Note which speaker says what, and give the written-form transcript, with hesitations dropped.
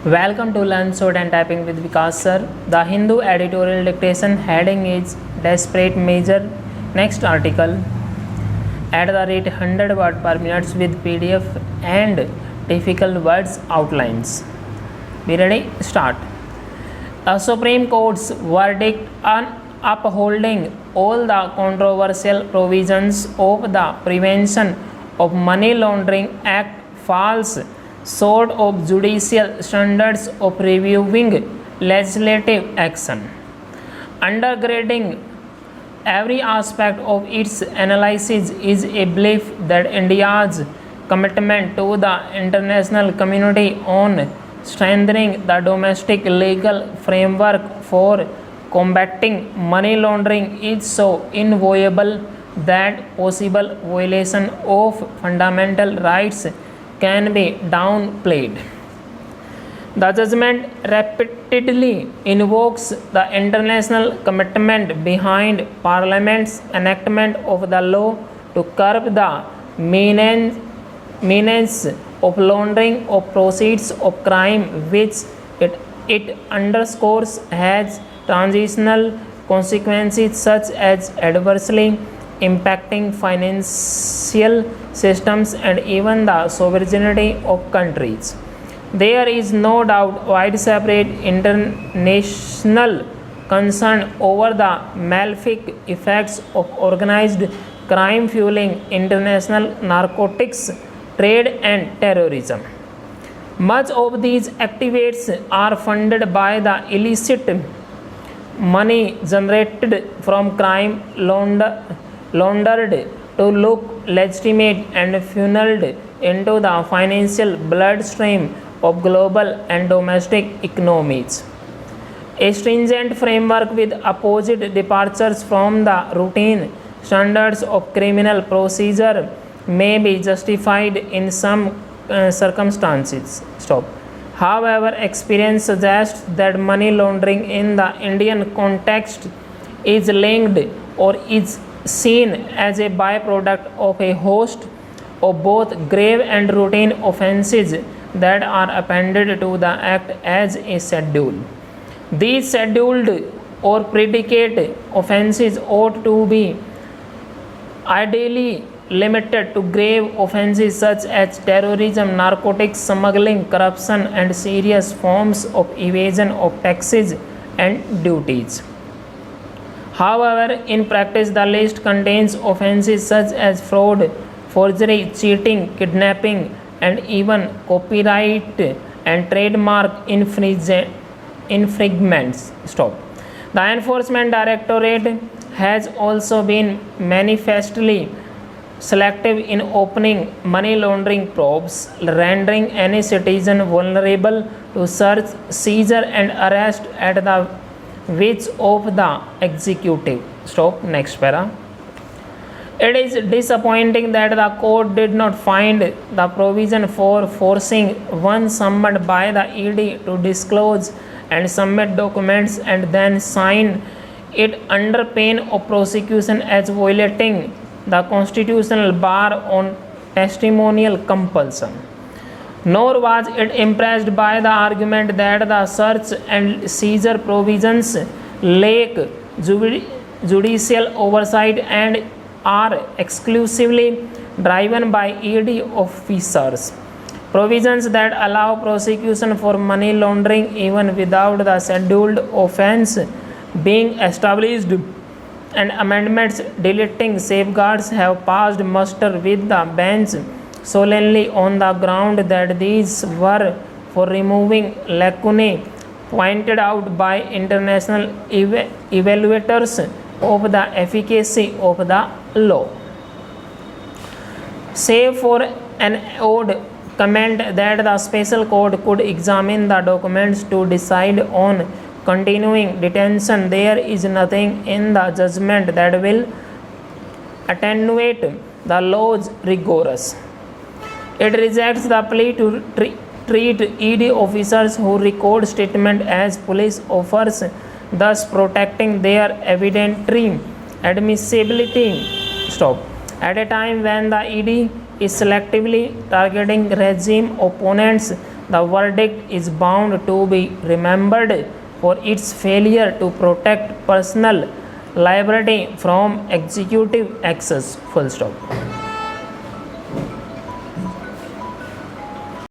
Speaker 1: Welcome to Learn Short and Typing with Vikas sir. The Hindu editorial dictation heading is Desperate Measure. Next article. At the rate 100 word per minute with PDF and difficult words outlines. Be ready? Start. A Supreme Court's verdict on upholding all the controversial provisions of the Prevention of Money Laundering Act falls short of judicial standards of reviewing legislative action. Undergirding every aspect of its analysis is a belief that India's commitment to the international community on strengthening the domestic legal framework for combating money laundering is so inviolable that possible violation of fundamental rights can be downplayed. The judgment repeatedly invokes the international commitment behind Parliament's enactment of the law to curb the menace of laundering of proceeds of crime, which it underscores has transitional consequences such as adversely impacting financial systems and even the sovereignty of countries. There is no doubt widespread international concern over the malefic effects of organized crime fueling international narcotics trade and terrorism. Much of these activities are funded by the illicit money generated from crime laundered to look legitimate and funneled into the financial bloodstream of global and domestic economies. A stringent framework with opposite departures from the routine standards of criminal procedure may be justified in some circumstances. However, experience suggests that money laundering in the Indian context is linked or is seen as a byproduct of a host of both grave and routine offences that are appended to the Act as a schedule. These scheduled or predicate offences ought to be ideally limited to grave offences such as terrorism, narcotics smuggling, corruption, and serious forms of evasion of taxes and duties. However, in practice, the list contains offences such as fraud, forgery, cheating, kidnapping, and even copyright and trademark infringements. The Enforcement Directorate has also been manifestly selective in opening money laundering probes, rendering any citizen vulnerable to search, seizure, and arrest at the which of the executive. Next para. It is disappointing that the court did not find the provision for forcing one summoned by the ED to disclose and submit documents and then sign it under pain of prosecution as violating the constitutional bar on testimonial compulsion. Nor was it impressed by the argument that the search and seizure provisions lack judicial oversight and are exclusively driven by ED officers. Provisions that allow prosecution for money laundering even without the scheduled offence being established and amendments deleting safeguards have passed muster with the bench solely on the ground that these were for removing lacunae pointed out by international evaluators of the efficacy of the law. Save for an odd comment that the special court could examine the documents to decide on continuing detention, there is nothing in the judgment that will attenuate the law's rigors. It rejects the plea to treat ED officers who record statement as police officers, thus protecting their evidentiary admissibility. At a time when the ED is selectively targeting regime opponents The verdict is bound to be remembered for its failure to protect personal liability from executive access. Full stop.